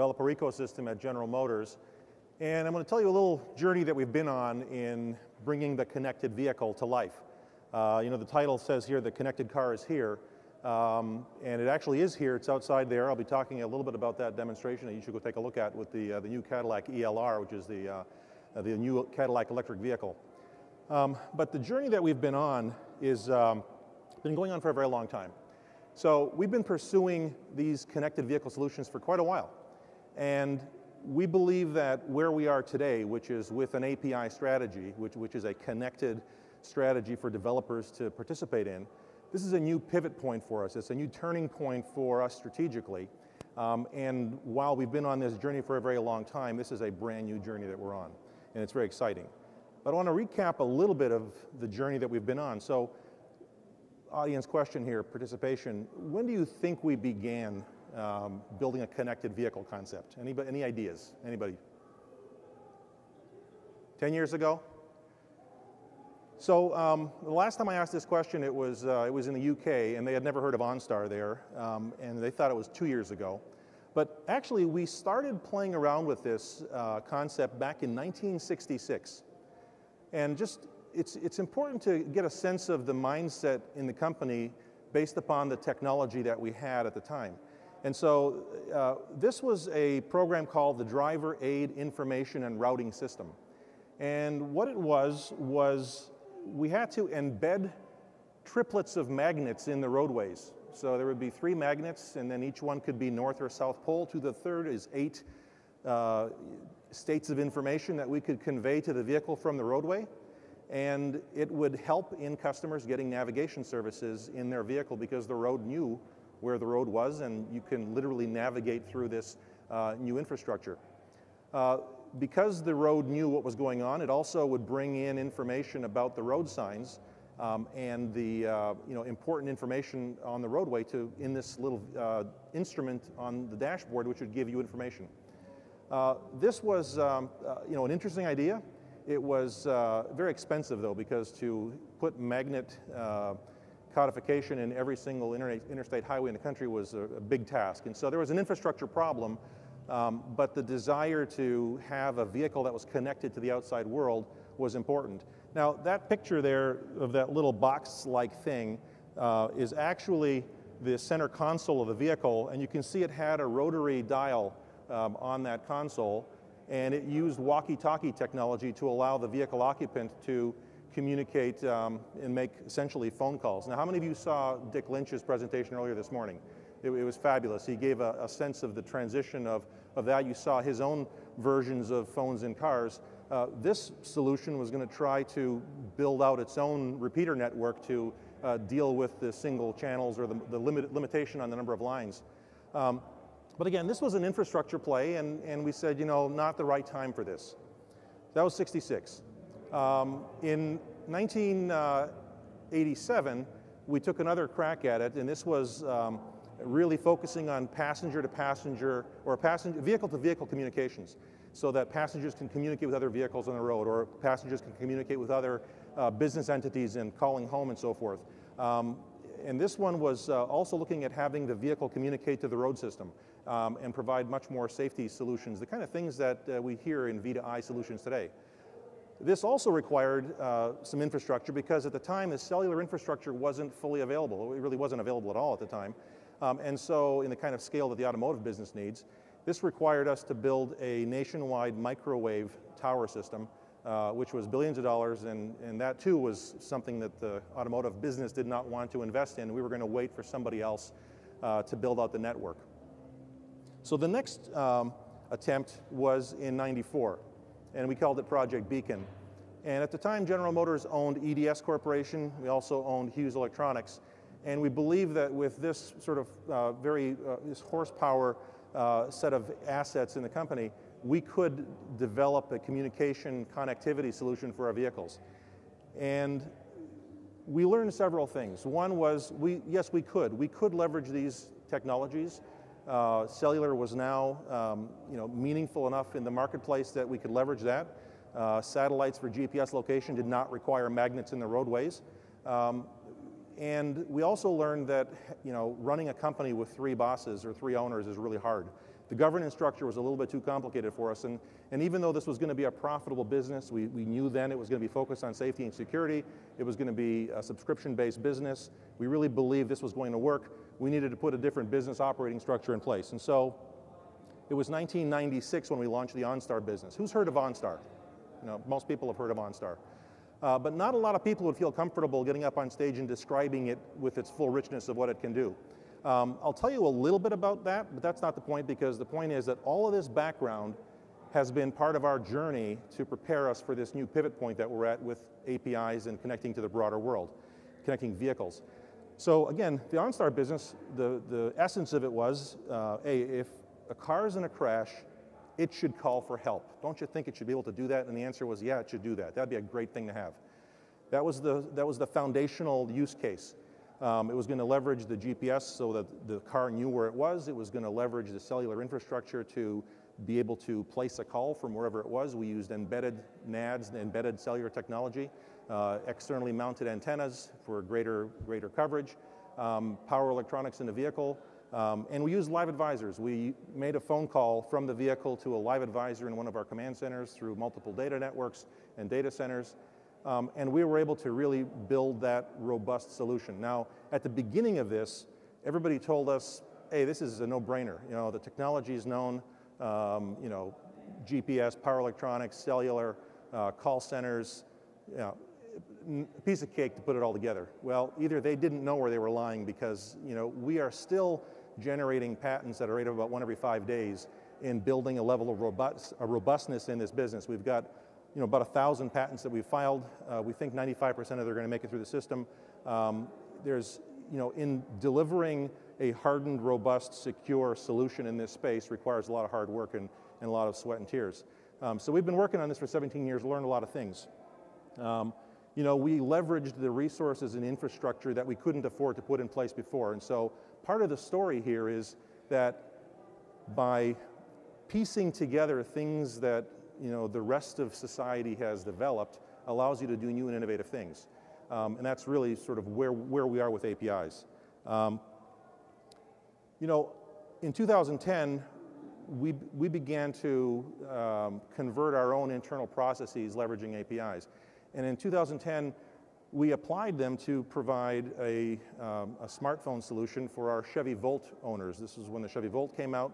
developer ecosystem at General Motors. And I'm going to tell you a little journey that we've been on in bringing the connected vehicle to life. The title says here, the connected car is here. And it actually is here. It's outside there. I'll be talking a little bit about that demonstration that you should go take a look at with the new Cadillac ELR, which is the new Cadillac electric vehicle. But the journey that we've been on is been going on for a very long time. So we've been pursuing these connected vehicle solutions for quite a while. And we believe that where we are today, which is with an API strategy, which is a connected strategy for developers to participate in, this is a new pivot point for us. It's a new turning point for us strategically. And while we've been on this journey for a very long time, this is a brand new journey that we're on. And it's very exciting. But I want to recap a little bit of the journey that we've been on. So, audience question here, participation. When do you think we began building a connected vehicle concept? Anybody, any ideas? Anybody? 10 years ago? So the last time I asked this question, it was in the UK, and they had never heard of OnStar there, and they thought it was 2 years ago. But actually, we started playing around with this concept back in 1966. And just, it's important to get a sense of the mindset in the company based upon the technology that we had at the time. And so this was a program called the Driver Aid Information and Routing System. And what it was we had to embed triplets of magnets in the roadways. So there would be 3 magnets, and then each one could be north or south pole. To the third is 8 states of information that we could convey to the vehicle from the roadway. And it would help in customers getting navigation services in their vehicle because the road knew where the road was, and you can literally navigate through this new infrastructure. Because the road knew what was going on, it also would bring in information about the road signs and the important information on the roadway in this little instrument on the dashboard, which would give you information. This was an interesting idea. It was very expensive though, because to put magnet codification in every single interstate highway in the country was a big task. And so there was an infrastructure problem, but the desire to have a vehicle that was connected to the outside world was important. Now that picture there of that little box-like thing is actually the center console of the vehicle, and you can see it had a rotary dial on that console, and it used walkie-talkie technology to allow the vehicle occupant to communicate and make essentially phone calls. Now, how many of you saw Dick Lynch's presentation earlier this morning? It was fabulous. He gave a sense of the transition of that. You saw his own versions of phones in cars. This solution was going to try to build out its own repeater network to deal with the single channels or the limitation on the number of lines. But again, this was an infrastructure play, and we said, not the right time for this. That was 66. In 1987, we took another crack at it, and this was really focusing on passenger-to-passenger or vehicle-to-vehicle communications, so that passengers can communicate with other vehicles on the road, or passengers can communicate with other business entities and calling home and so forth. And this one was also looking at having the vehicle communicate to the road system and provide much more safety solutions, the kind of things that we hear in V2I solutions today. This also required some infrastructure because at the time the cellular infrastructure wasn't fully available. It really wasn't available at all at the time. And so in the kind of scale that the automotive business needs, this required us to build a nationwide microwave tower system, which was billions of dollars, and that too was something that the automotive business did not want to invest in. We were going to wait for somebody else to build out the network. So the next attempt was in '94, and we called it Project Beacon. And at the time, General Motors owned EDS Corporation. We also owned Hughes Electronics. And we believe that with this sort of this horsepower set of assets in the company, we could develop a communication connectivity solution for our vehicles. And we learned several things. One was, yes, we could leverage these technologies. Cellular was now meaningful enough in the marketplace that we could leverage that. Satellites for GPS location did not require magnets in the roadways. And we also learned that running a company with 3 bosses or 3 owners is really hard. The governance structure was a little bit too complicated for us, and even though this was going to be a profitable business, we knew then it was going to be focused on safety and security, it was going to be a subscription-based business, we really believed this was going to work, we needed to put a different business operating structure in place. And so it was 1996 when we launched the OnStar business. Who's heard of OnStar? You know, most people have heard of OnStar. But not a lot of people would feel comfortable getting up on stage and describing it with its full richness of what it can do. I'll tell you a little bit about that, but that's not the point, because the point is that all of this background has been part of our journey to prepare us for this new pivot point that we're at with APIs and connecting to the broader world, connecting vehicles. So again, the OnStar business, the essence of it was, hey, if a car is in a crash, it should call for help. Don't you think it should be able to do that? And the answer was, yeah, it should do that. That'd be a great thing to have. That was the foundational use case. It was going to leverage the GPS so that the car knew where it was. It was going to leverage the cellular infrastructure to be able to place a call from wherever it was. We used embedded NADs, embedded cellular technology, externally mounted antennas for greater coverage, power electronics in the vehicle, and we used live advisors. We made a phone call from the vehicle to a live advisor in one of our command centers through multiple data networks and data centers. And we were able to really build that robust solution. Now, at the beginning of this, everybody told us, hey, this is a no-brainer. You know, the technology is known, you know, GPS, power electronics, cellular, call centers, you know, a piece of cake to put it all together. Well, either they didn't know or they were lying, because, you know, we are still generating patents at a rate of about 1 every 5 days in building a level of robustness in this business. We've got, you know, about 1,000 patents that we've filed. We think 95% of them are going to make it through the system. There's, you know, in delivering a hardened, robust, secure solution in this space requires a lot of hard work and a lot of sweat and tears. So we've been working on this for 17 years, learned a lot of things. You know, we leveraged the resources and infrastructure that we couldn't afford to put in place before. And so part of the story here is that by piecing together things that, you know, the rest of society has developed allows you to do new and innovative things. And that's really sort of where we are with APIs. You know, in 2010, we began to convert our own internal processes leveraging APIs. And in 2010, we applied them to provide a smartphone solution for our Chevy Volt owners. This is when the Chevy Volt came out.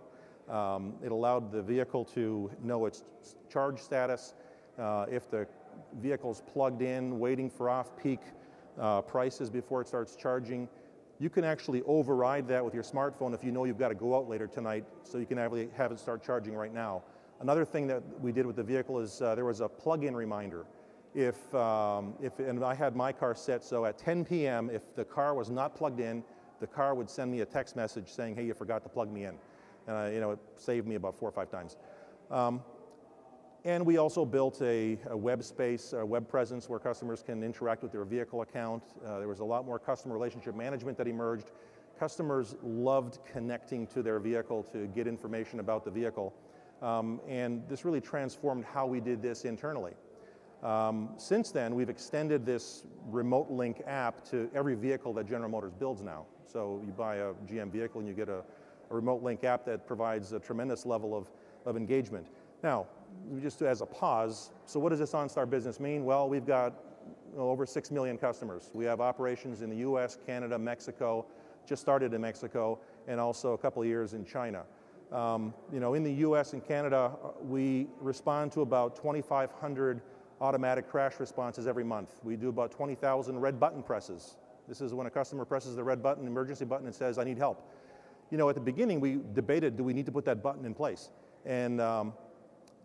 It allowed the vehicle to know its charge status. If the vehicle's plugged in, waiting for off-peak prices before it starts charging, you can actually override that with your smartphone if you know you've got to go out later tonight, so you can have it start charging right now. Another thing that we did with the vehicle is there was a plug-in reminder. And I had my car set so at 10 p.m., if the car was not plugged in, the car would send me a text message saying, hey, you forgot to plug me in. And you know, it saved me about 4 or 5 times. And we also built a web space, a web presence where customers can interact with their vehicle account. There was a lot more customer relationship management that emerged. Customers loved connecting to their vehicle to get information about the vehicle. And this really transformed how we did this internally. Since then, we've extended this remote link app to every vehicle that General Motors builds now. So you buy a GM vehicle and you get a remote link app that provides a tremendous level of engagement. Now, just as a pause, so what does this OnStar business mean? Well, we've got over 6 million customers. We have operations in the US, Canada, Mexico, just started in Mexico, and also a couple of years in China. You know, in the US and Canada, we respond to about 2,500 automatic crash responses every month. We do about 20,000 red button presses. This is when a customer presses the red button, emergency button, and says, I need help. You know, at the beginning, we debated, do we need to put that button in place? And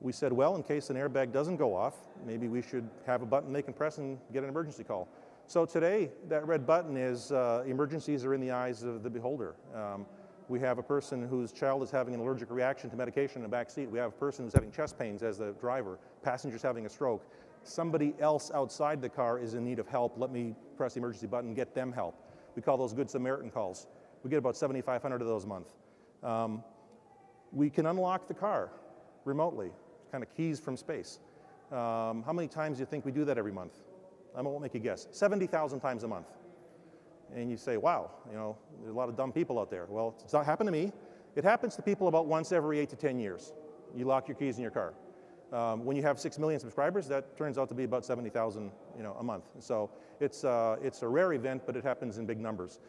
we said, well, in case an airbag doesn't go off, maybe we should have a button they can press and get an emergency call. So today, that red button is, emergencies are in the eyes of the beholder. We have a person whose child is having an allergic reaction to medication in the back seat. We have a person who's having chest pains as the driver. Passenger's having a stroke. Somebody else outside the car is in need of help. Let me press the emergency button and get them help. We call those Good Samaritan calls. We get about 7,500 of those a month. We can unlock the car remotely, kind of keys from space. How many times do you think we do that every month? I won't make you guess. 70,000 times a month. And you say, wow, you know, there's a lot of dumb people out there. Well, it's not happened to me. It happens to people about once every 8 to 10 years. You lock your keys in your car. When you have 6 million subscribers, that turns out to be about 70,000, a month. So it's a rare event, but it happens in big numbers.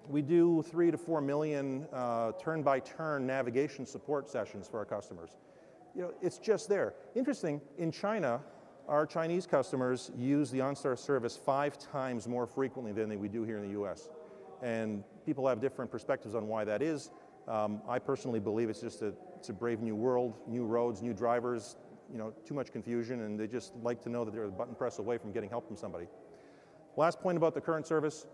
We do 3 to 4 million turn-by-turn navigation support sessions for our customers. It's just there. Interesting, in China, our Chinese customers use the OnStar service 5 times more frequently than we do here in the US. And people have different perspectives on why that is. I personally believe it's just it's a brave new world, new roads, new drivers, too much confusion, and they just like to know that they're a button press away from getting help from somebody. Last point about the current service,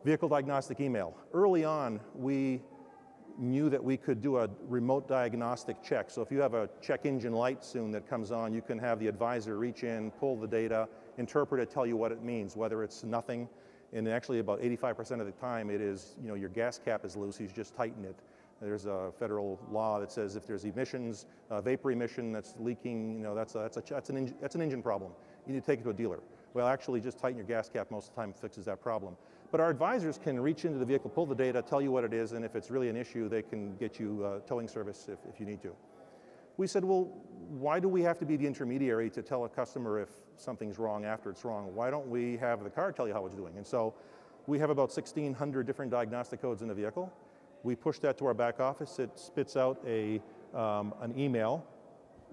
vehicle diagnostic email. Early on, we knew that we could do a remote diagnostic check. So if you have a check engine light soon that comes on, you can have the advisor reach in, pull the data, interpret it, tell you what it means, whether it's nothing, and actually about 85% of the time it is, your gas cap is loose, you just tighten it. There's a federal law that says if there's emissions, vapor emission that's leaking, that's an engine problem. You need to take it to a dealer. Well, actually just tighten your gas cap most of the time fixes that problem. But our advisors can reach into the vehicle, pull the data, tell you what it is, and if it's really an issue, they can get you towing service if you need to. We said, well, why do we have to be the intermediary to tell a customer if something's wrong after it's wrong? Why don't we have the car tell you how it's doing? And so we have about 1,600 different diagnostic codes in the vehicle. We push that to our back office. It spits out an email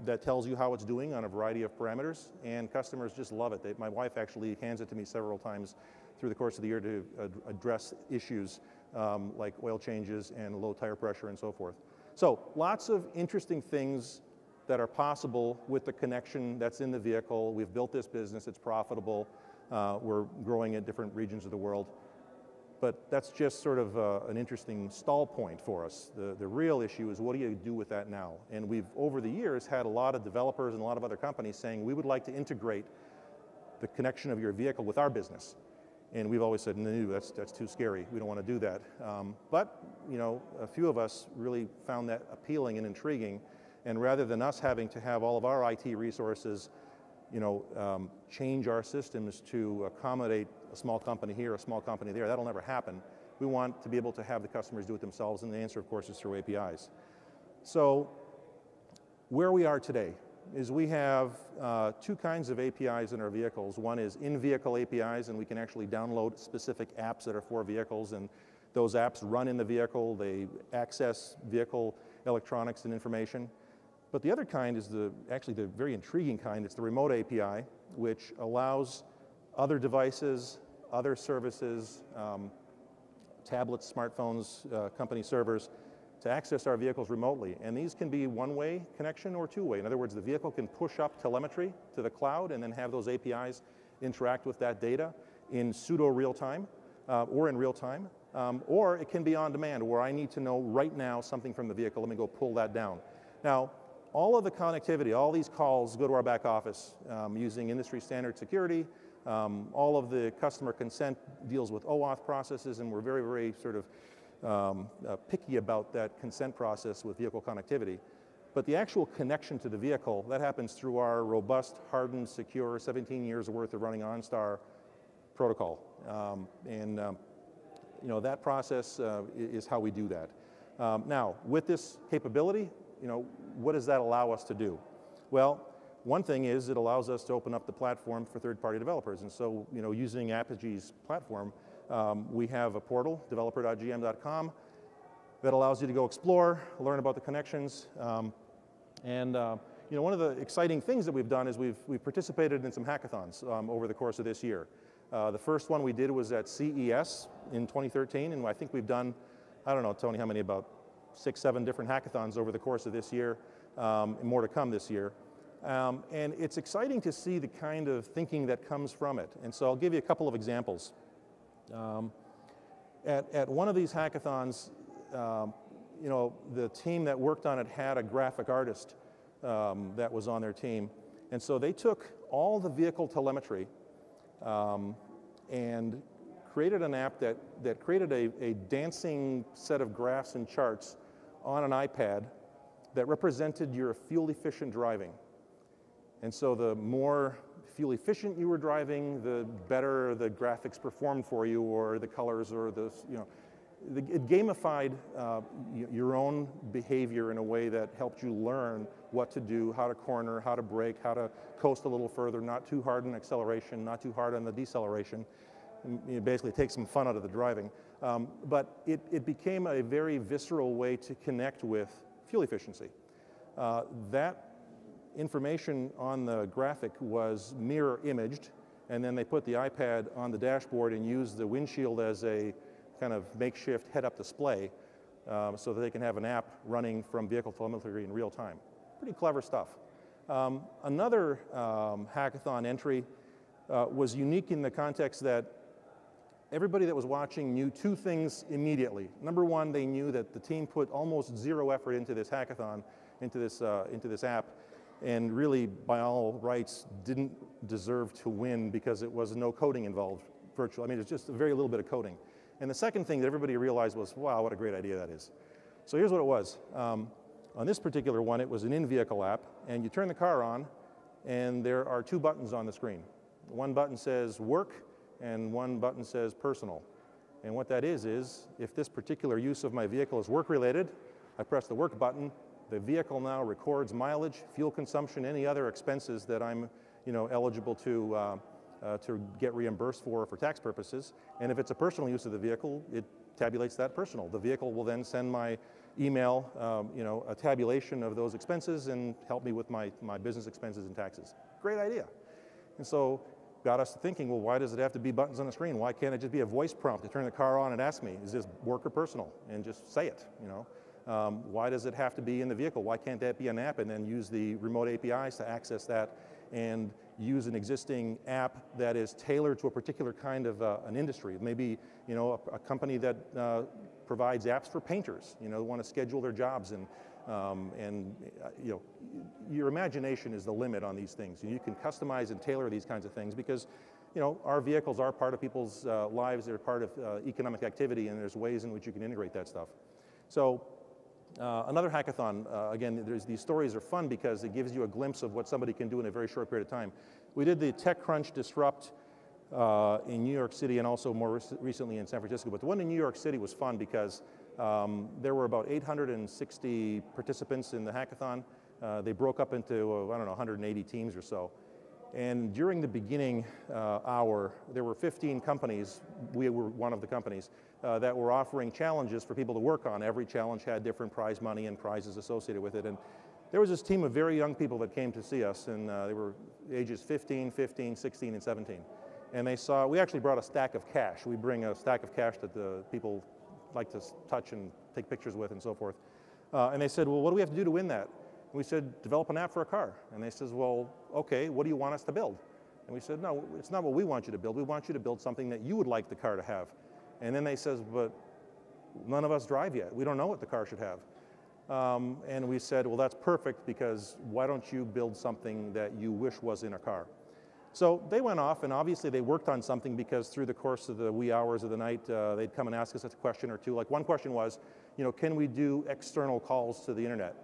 that tells you how it's doing on a variety of parameters, and customers just love it. My wife actually hands it to me several times through the course of the year to address issues like oil changes and low tire pressure and so forth. So lots of interesting things that are possible with the connection that's in the vehicle. We've built this business, it's profitable. We're growing in different regions of the world. But that's just sort of an interesting stall point for us. The real issue is what do you do with that now? And we've, over the years, had a lot of developers and a lot of other companies saying, we would like to integrate the connection of your vehicle with our business. And we've always said, no, that's too scary. We don't want to do that. But a few of us really found that appealing and intriguing. And rather than us having to have all of our IT resources, change our systems to accommodate a small company here, a small company there, that'll never happen. We want to be able to have the customers do it themselves, and the answer, of course, is through APIs. So where we are today is we have 2 kinds of APIs in our vehicles. One is in-vehicle APIs, and we can actually download specific apps that are for vehicles, and those apps run in the vehicle. They access vehicle electronics and information. But the other kind is actually the very intriguing kind. It's the remote API, which allows other devices, other services, tablets, smartphones, company servers, to access our vehicles remotely. And these can be one-way connection or two-way. In other words, the vehicle can push up telemetry to the cloud and then have those APIs interact with that data in pseudo real time or in real time. Or it can be on demand, where I need to know right now something from the vehicle. Let me go pull that down. Now, all of the connectivity, all these calls go to our back office using industry standard security. All of the customer consent deals with OAuth processes, and we're very, very sort of picky about that consent process with vehicle connectivity. But the actual connection to the vehicle, that happens through our robust, hardened, secure, 17 years worth of running OnStar protocol. That process is how we do that. Now, with this capability, what does that allow us to do? Well, one thing is it allows us to open up the platform for third-party developers. And so, using Apigee's platform, we have a portal, developer.gm.com, that allows you to go explore, learn about the connections. One of the exciting things that we've done is we've participated in some hackathons over the course of this year. The first one we did was at CES in 2013, and I think we've done, I don't know, Tony, how many, about 6, 7 different hackathons over the course of this year, and more to come this year. And it's exciting to see the kind of thinking that comes from it. And so I'll give you a couple of examples. At one of these hackathons, the team that worked on it had a graphic artist that was on their team. And so they took all the vehicle telemetry and created an app that created a dancing set of graphs and charts on an iPad that represented your fuel-efficient driving. And so the more fuel-efficient you were driving, the better the graphics performed for you, or the colors, or the, it gamified your own behavior in a way that helped you learn what to do, how to corner, how to brake, how to coast a little further, not too hard on acceleration, not too hard on the deceleration. It basically takes some fun out of the driving. But it became a very visceral way to connect with fuel efficiency. That information on the graphic was mirror imaged, and then they put the iPad on the dashboard and used the windshield as a kind of makeshift head-up display so that they can have an app running from vehicle telemetry in real time. Pretty clever stuff. Another hackathon entry was unique in the context that everybody that was watching knew two things immediately. Number one, they knew that the team put almost zero effort into this hackathon, into this app, and really, by all rights, didn't deserve to win because it was no coding involved virtually. I mean, it's just a very little bit of coding. And the second thing that everybody realized was, wow, what a great idea that is. So here's what it was. On this particular one, it was an in-vehicle app, and you turn the car on, and there are two buttons on the screen. One button says work, and one button says personal. And what that is if this particular use of my vehicle is work-related, I press the work button. The vehicle now records mileage, fuel consumption, any other expenses that I'm eligible to get reimbursed for tax purposes. And if it's a personal use of the vehicle, it tabulates that personal. The vehicle will then send my email a tabulation of those expenses and help me with my business expenses and taxes. Great idea. And so got us thinking, well, why does it have to be buttons on the screen? Why can't it just be a voice prompt to turn the car on and ask me, is this work or personal? And just say it, Why does it have to be in the vehicle? Why can't that be an app and then use the remote APIs to access that and use an existing app that is tailored to a particular kind of an industry? Maybe, a company that provides apps for painters, want to schedule their jobs and your imagination is the limit on these things. You can customize and tailor these kinds of things because, our vehicles are part of people's lives. They're part of economic activity, and there's ways in which you can integrate that stuff. So another hackathon, again, these stories are fun because it gives you a glimpse of what somebody can do in a very short period of time. We did the TechCrunch Disrupt in New York City and also more recently in San Francisco. But the one in New York City was fun because there were about 860 participants in the hackathon. They broke up into, 180 teams or so. And during the beginning hour, there were 15 companies, we were one of the companies, that were offering challenges for people to work on. Every challenge had different prize money and prizes associated with it. And there was this team of very young people that came to see us, and they were ages 15, 15, 16, and 17. And we actually brought a stack of cash. We bring a stack of cash that the people like to touch and take pictures with and so forth. And they said, well, what do we have to do to win that? And we said, develop an app for a car. And they says, well, okay, what do you want us to build? And we said, no, it's not what we want you to build. We want you to build something that you would like the car to have. And then they says, but none of us drive yet. We don't know what the car should have. And we said, well, that's perfect because why don't you build something that you wish was in a car? So they went off, and obviously they worked on something because through the course of the wee hours of the night, they'd come and ask us a question or two. Like one question was, can we do external calls to the internet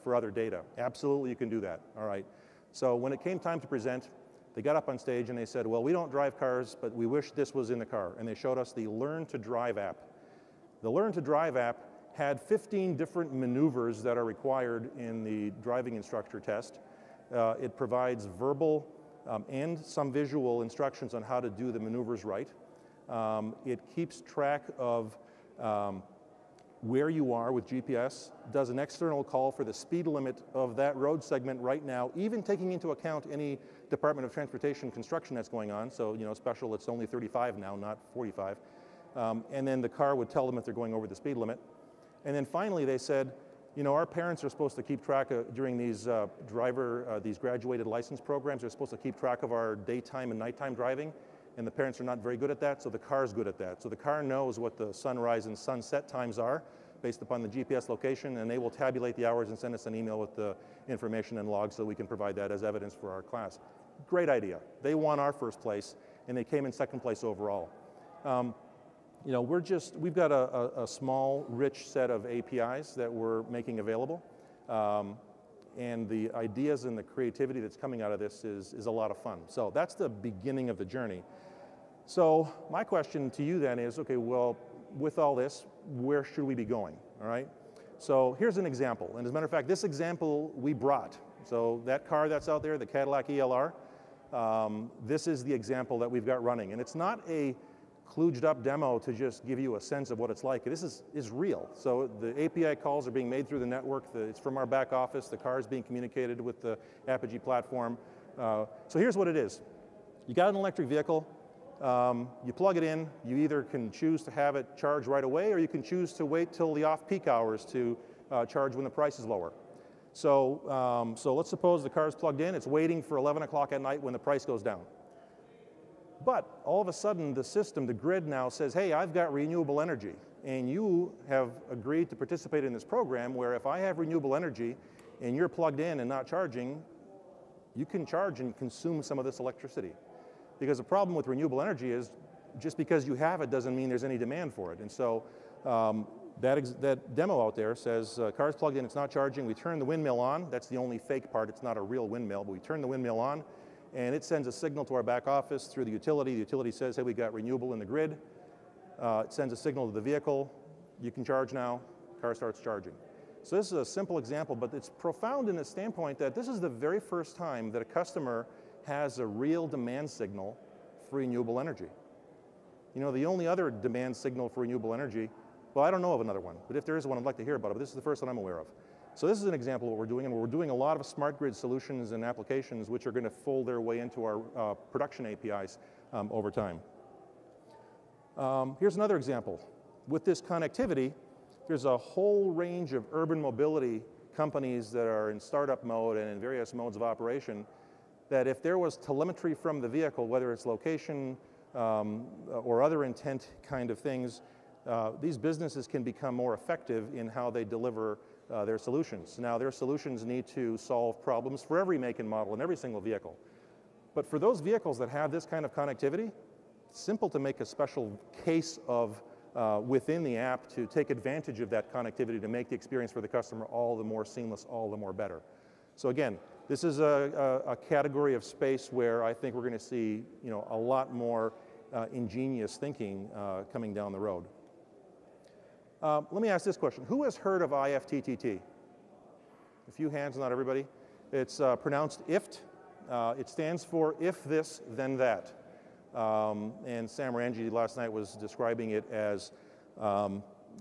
for other data? Absolutely, you can do that. All right. So when it came time to present, they got up on stage and they said, well, we don't drive cars, but we wish this was in the car. And they showed us the Learn to Drive app. The Learn to Drive app had 15 different maneuvers that are required in the driving instructor test. It provides verbal and some visual instructions on how to do the maneuvers right. It keeps track of where you are with GPS, does an external call for the speed limit of that road segment right now, even taking into account any Department of Transportation construction that's going on. So, special, it's only 35 now, not 45. And then the car would tell them if they're going over the speed limit. And then finally they said, our parents are supposed to keep track of, during these these graduated license programs, they're supposed to keep track of our daytime and nighttime driving, and the parents are not very good at that, so the car's good at that. So the car knows what the sunrise and sunset times are based upon the GPS location, and they will tabulate the hours and send us an email with the information and logs so we can provide that as evidence for our class. Great idea. They won our first place, and they came in second place overall. We've got a small, rich set of APIs that we're making available. And the ideas and the creativity that's coming out of this is a lot of fun. So that's the beginning of the journey. So my question to you then is, okay, well, with all this, where should we be going, all right? So here's an example, and as a matter of fact, this example we brought. So that car that's out there, the Cadillac ELR, this is the example that we've got running, and it's not a kludged up demo to just give you a sense of what it's like. This is real. So the API calls are being made through the network. It's from our back office. The car is being communicated with the Apigee platform. So here's what it is. You got an electric vehicle. You plug it in. You either can choose to have it charge right away, or you can choose to wait till the off-peak hours to charge when the price is lower. So, so let's suppose the car is plugged in. It's waiting for 11 o'clock at night when the price goes down. But all of a sudden, the system, the grid now says, hey, I've got renewable energy, and you have agreed to participate in this program where if I have renewable energy and you're plugged in and not charging, you can charge and consume some of this electricity. Because the problem with renewable energy is just because you have it doesn't mean there's any demand for it. And so that demo out there says, car's plugged in, it's not charging, we turn the windmill on. That's the only fake part, it's not a real windmill, but we turn the windmill on, and it sends a signal to our back office through the utility. The utility says, hey, we got renewable in the grid. It sends a signal to the vehicle. You can charge now. Car starts charging. So this is a simple example, but it's profound in the standpoint that this is the very first time that a customer has a real demand signal for renewable energy. You know, the only other demand signal for renewable energy, well, I don't know of another one, but if there is one, I'd like to hear about it, but this is the first one I'm aware of. So this is an example of what we're doing, and we're doing a lot of smart grid solutions and applications which are going to fold their way into our production APIs over time. Here's another example. With this connectivity, there's a whole range of urban mobility companies that are in startup mode and in various modes of operation that if there was telemetry from the vehicle, whether it's location or other intent kind of things, these businesses can become more effective in how they deliver their solutions. Now, their solutions need to solve problems for every make and model in every single vehicle. But for those vehicles that have this kind of connectivity, it's simple to make a special case of within the app to take advantage of that connectivity to make the experience for the customer all the more seamless, all the more better. So again, this is a category of space where I think we're going to see, you know, a lot more ingenious thinking coming down the road. Let me ask this question. Who has heard of IFTTT? A few hands, not everybody. It's pronounced IFT. It stands for if this, then that. And Sam Ranji last night was describing it as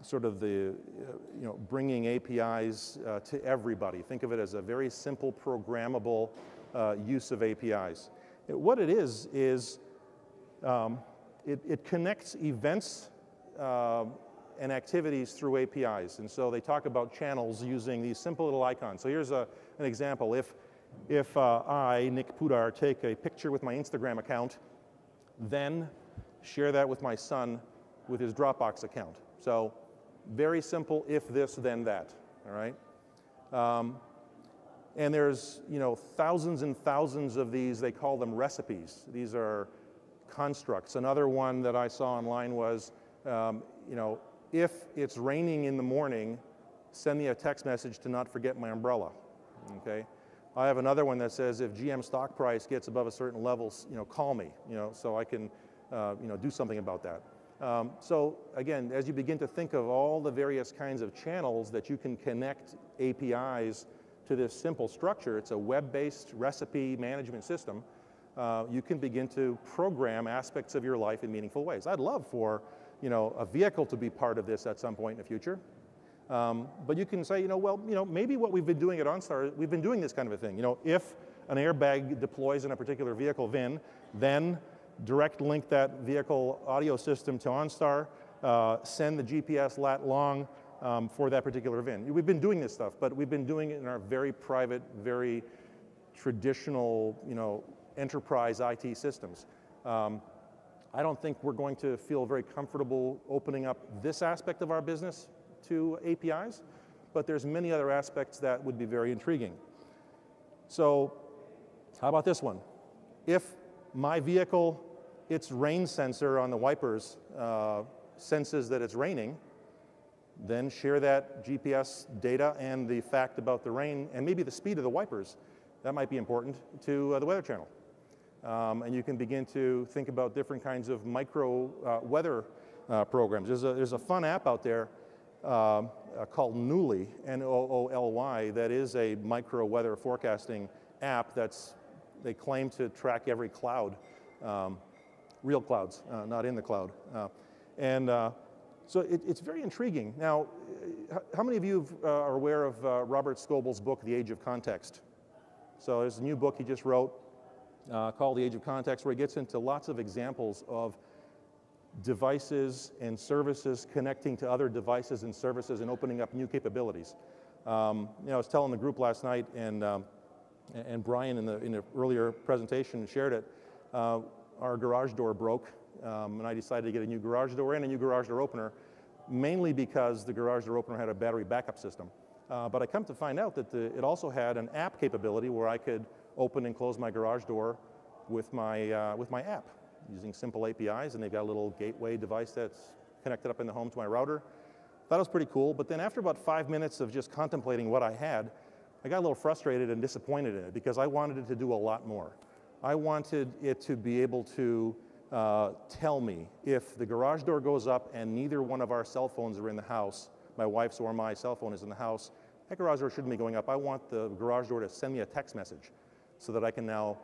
sort of the, you know, bringing APIs to everybody. Think of it as a very simple programmable use of APIs. What it is it connects events and activities through APIs. And so they talk about channels using these simple little icons. So here's an example. If I, Nick Pudar, take a picture with my Instagram account, then share that with my son with his Dropbox account. So very simple, if this, then that, all right? And there's, you know, thousands and thousands of these, they call them recipes. These are constructs. Another one that I saw online was, you know, if it's raining in the morning, send me a text message to not forget my umbrella, okay? I have another one that says if GM stock price gets above a certain level, you know, call me, you know, so I can, you know, do something about that. So again, as you begin to think of all the various kinds of channels that you can connect APIs to this simple structure, it's a web-based recipe management system, you can begin to program aspects of your life in meaningful ways. I'd love for, you know, a vehicle to be part of this at some point in the future. But you can say, you know, well, you know, maybe what we've been doing at OnStar, we've been doing this kind of a thing. You know, if an airbag deploys in a particular vehicle VIN, then direct link that vehicle audio system to OnStar, send the GPS lat long for that particular VIN. We've been doing this stuff, but we've been doing it in our very private, very traditional, you know, enterprise IT systems. I don't think we're going to feel very comfortable opening up this aspect of our business to APIs, but there's many other aspects that would be very intriguing. So how about this one? If my vehicle, its rain sensor on the wipers senses that it's raining, then share that GPS data and the fact about the rain and maybe the speed of the wipers. That might be important to the Weather Channel. And you can begin to think about different kinds of micro weather programs. There's a fun app out there called Nooly, N-O-O-L-Y, that is a micro weather forecasting app they claim to track every cloud, real clouds, not in the cloud. So it's very intriguing. Now, how many of you are aware of Robert Scoble's book, The Age of Context? So there's a new book he just wrote called The Age of Context, where he gets into lots of examples of devices and services connecting to other devices and services and opening up new capabilities. I was telling the group last night, and Brian in the earlier presentation shared it. Our garage door broke, and I decided to get a new garage door and a new garage door opener, mainly because the garage door opener had a battery backup system. But I come to find out that it also had an app capability where I could open and close my garage door with my app, using simple APIs, and they've got a little gateway device that's connected up in the home to my router. That was pretty cool, but then after about 5 minutes of just contemplating what I had, I got a little frustrated and disappointed in it because I wanted it to do a lot more. I wanted it to be able to tell me if the garage door goes up and neither one of our cell phones are in the house, my wife's or my cell phone is in the house, that garage door shouldn't be going up. I want the garage door to send me a text message so that I can now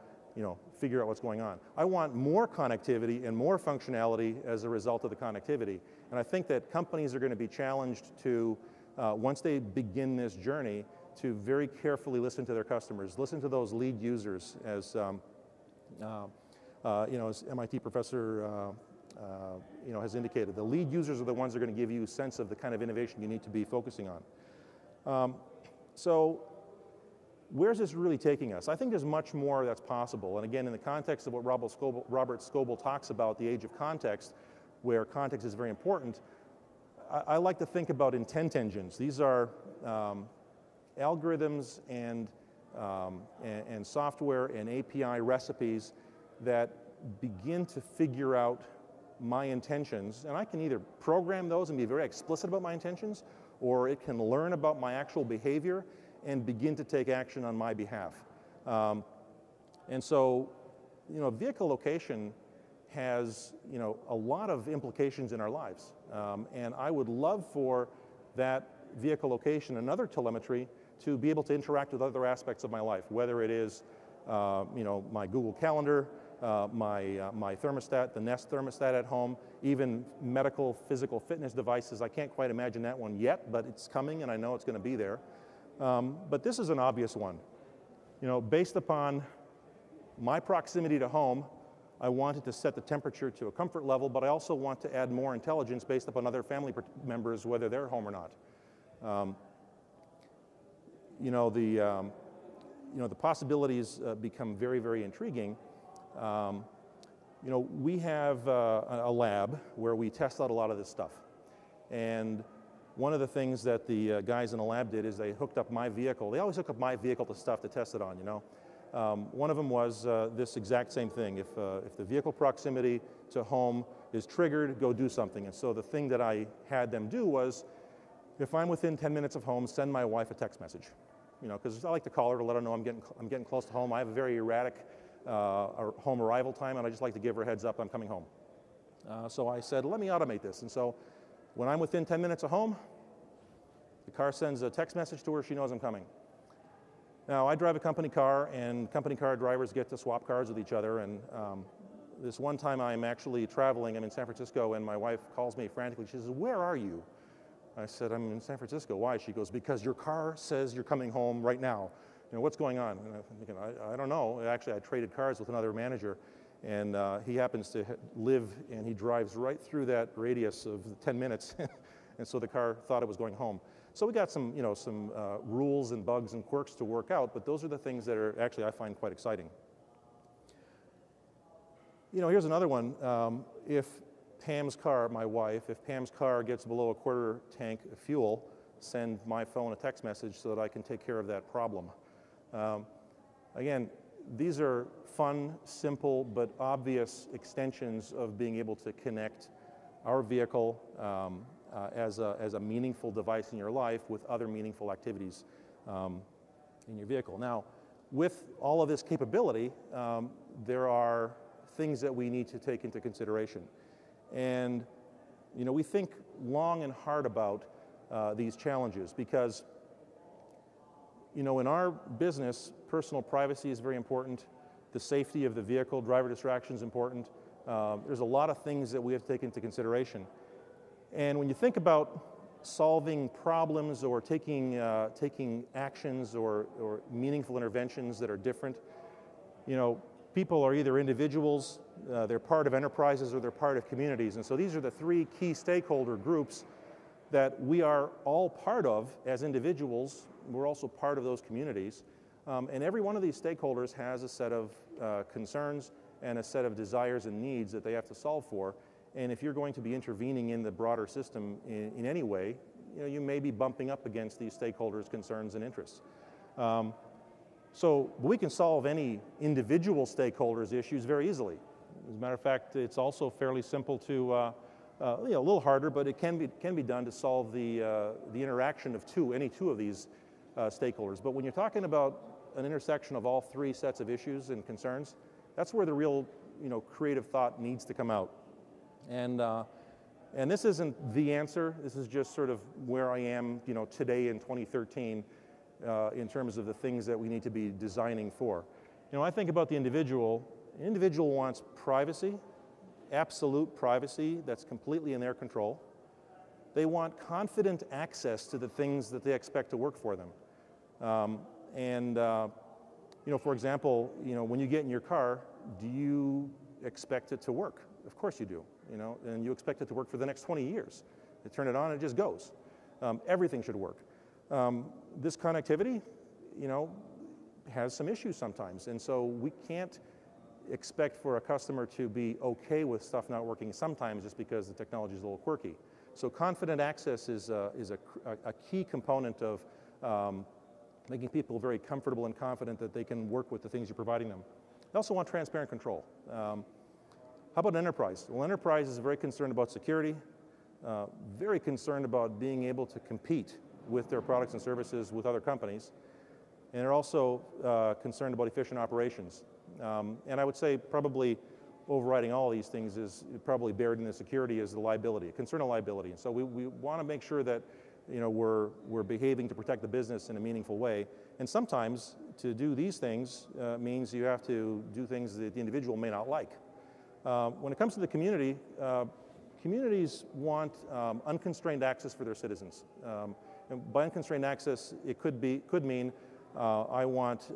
figure out what's going on. I want more connectivity and more functionality as a result of the connectivity. And I think that companies are going to be challenged to, once they begin this journey, to very carefully listen to their customers, listen to those lead users, as as MIT professor has indicated. The lead users are the ones that are going to give you a sense of the kind of innovation you need to be focusing on. So where's this really taking us? I think there's much more that's possible. And again, in the context of what Robert Scoble talks about, the age of context, where context is very important, I like to think about intent engines. These are algorithms and software and API recipes that begin to figure out my intentions. And I can either program those and be very explicit about my intentions, or it can learn about my actual behavior and begin to take action on my behalf. And so, vehicle location has, a lot of implications in our lives. And I would love for that vehicle location and other telemetry to be able to interact with other aspects of my life, whether it is, my Google Calendar, my thermostat, the Nest thermostat at home, even medical physical fitness devices. I can't quite imagine that one yet, but it's coming and I know it's going to be there. But this is an obvious one. Based upon my proximity to home, I wanted to set the temperature to a comfort level, but I also want to add more intelligence based upon other family members, whether they're home or not. The possibilities become very, very intriguing. We have a lab where we test out a lot of this stuff. And one of the things that the guys in the lab did is they hooked up my vehicle. They always hook up my vehicle to stuff to test it on, One of them was this exact same thing. If the vehicle proximity to home is triggered, go do something. And so the thing that I had them do was, if I'm within 10 minutes of home, send my wife a text message. Because I like to call her to let her know I'm getting close to home. I have a very erratic home arrival time, and I just like to give her a heads up I'm coming home. So I said, let me automate this. And so when I'm within 10 minutes of home, the car sends a text message to her. She knows I'm coming. Now, I drive a company car, and company car drivers get to swap cars with each other. And this one time I'm actually traveling. I'm in San Francisco, and my wife calls me frantically. She says, "Where are you?" I said, "I'm in San Francisco." "Why?" She goes, "Because your car says you're coming home right now. What's going on?" And I'm thinking, I don't know. Actually, I traded cars with another manager, and he happens to live, and he drives right through that radius of 10 minutes. And so the car thought it was going home. So we got some rules and bugs and quirks to work out, but those are the things that are actually I find quite exciting. Here's another one. If Pam's car, my wife, if Pam's car gets below a quarter tank of fuel, send my phone a text message so that I can take care of that problem. Again, these are fun, simple, but obvious extensions of being able to connect our vehicle as a meaningful device in your life with other meaningful activities in your vehicle. Now, with all of this capability, there are things that we need to take into consideration. And You know, we think long and hard about these challenges because, you know, in our business, personal privacy is very important. The safety of the vehicle, driver distraction is important. There's a lot of things that we have to take into consideration. And when you think about solving problems or taking actions or meaningful interventions that are different, you know, people are either individuals, they're part of enterprises, or they're part of communities. And so these are the three key stakeholder groups that we are all part of as individuals. We're also part of those communities. And every one of these stakeholders has a set of concerns and a set of desires and needs that they have to solve for. And if you're going to be intervening in the broader system in any way, you know, you may be bumping up against these stakeholders' concerns and interests. So we can solve any individual stakeholders' issues very easily. As a matter of fact, it's also fairly simple to, you know, a little harder, but it can be done to solve the interaction of any two of these stakeholders. But when you're talking about an intersection of all three sets of issues and concerns, that's where the real, you know, creative thought needs to come out. And this isn't the answer. This is just sort of where I am, you know, today in 2013 in terms of the things that we need to be designing for. You know, I think about the individual. An individual wants privacy, absolute privacy that's completely in their control. They want confident access to the things that they expect to work for them. You know, for example, you know, when you get in your car, do you expect it to work? Of course you do, you know, and you expect it to work for the next 20 years. You turn it on, it just goes. Everything should work. This connectivity, you know, has some issues sometimes, and so we can't expect for a customer to be okay with stuff not working sometimes just because the technology is a little quirky. So confident access is a key component of making people very comfortable and confident that they can work with the things you're providing them. They also want transparent control. How about enterprise? Well, enterprise is very concerned about security, very concerned about being able to compete with their products and services with other companies, and they're also concerned about efficient operations. And I would say probably overriding all these things is probably buried in the security is the liability, concern of liability. And so we want to make sure that, you know, we're behaving to protect the business in a meaningful way. And sometimes to do these things means you have to do things that the individual may not like. When it comes to the community, communities want unconstrained access for their citizens. And by unconstrained access, it could mean I want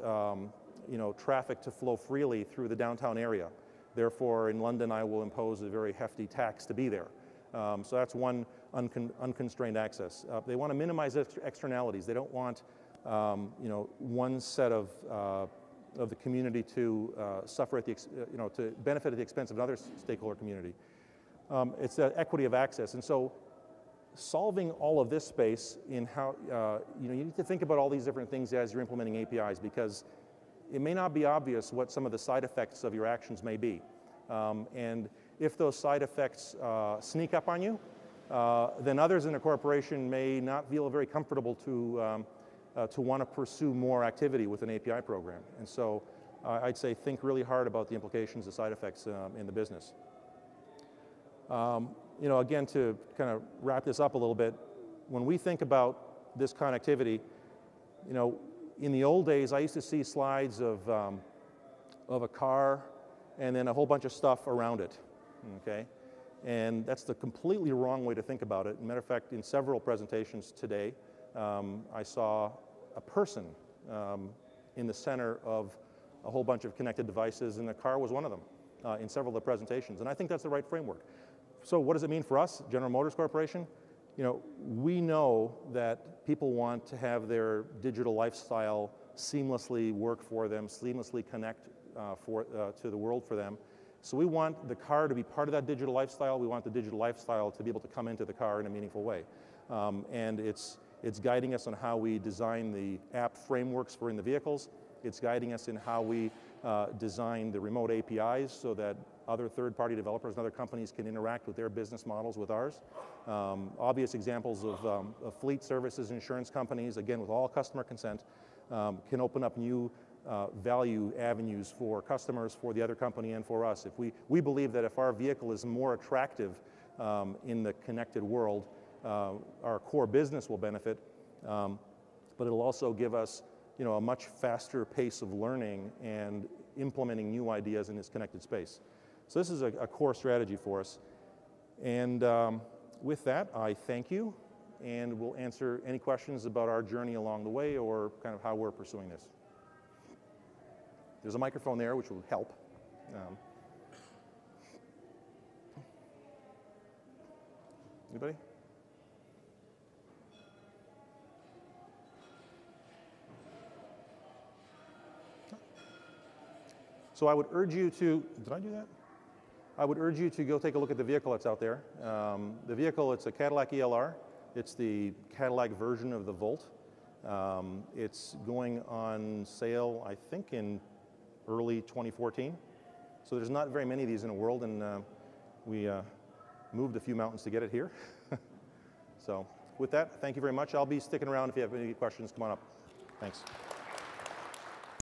you know, traffic to flow freely through the downtown area. Therefore, in London, I will impose a very hefty tax to be there. So that's one unconstrained access. They want to minimize externalities. They don't want you know, one set of the community to suffer at the you know, to benefit at the expense of another stakeholder community. It's the equity of access, and so solving all of this space in how you know, you need to think about all these different things as you're implementing APIs, because it may not be obvious what some of the side effects of your actions may be, and if those side effects sneak up on you, then others in a corporation may not feel very comfortable to want to pursue more activity with an API program. And so I'd say think really hard about the implications of side effects in the business. You know, again, to kind of wrap this up a little bit, when we think about this connectivity, you know, in the old days, I used to see slides of a car and then a whole bunch of stuff around it, okay? And that's the completely wrong way to think about it. As a matter of fact, in several presentations today, I saw a person in the center of a whole bunch of connected devices, and the car was one of them in several of the presentations. And I think that's the right framework. So what does it mean for us, General Motors Corporation? You know, we know that people want to have their digital lifestyle seamlessly work for them, seamlessly connect to the world for them. So we want the car to be part of that digital lifestyle. We want the digital lifestyle to be able to come into the car in a meaningful way. And it's guiding us on how we design the app frameworks for in the vehicles. It's guiding us in how we design the remote APIs so that other third-party developers and other companies can interact with their business models with ours. Obvious examples of fleet services, insurance companies, again, with all customer consent, can open up new value avenues for customers, for the other company, and for us. If we believe that if our vehicle is more attractive in the connected world. Our core business will benefit, but it'll also give us, a much faster pace of learning and implementing new ideas in this connected space. So this is a core strategy for us. And with that, I thank you, and we'll answer any questions about our journey along the way or kind of how we're pursuing this. There's a microphone there, which will help. Anybody? So I would urge you to, did I do that? I would urge you to go take a look at the vehicle that's out there. The vehicle, it's a Cadillac ELR. It's the Cadillac version of the Volt. It's going on sale, I think, in early 2014. So there's not very many of these in the world, and we moved a few mountains to get it here. So with that, thank you very much. I'll be sticking around if you have any questions. Come on up. Thanks.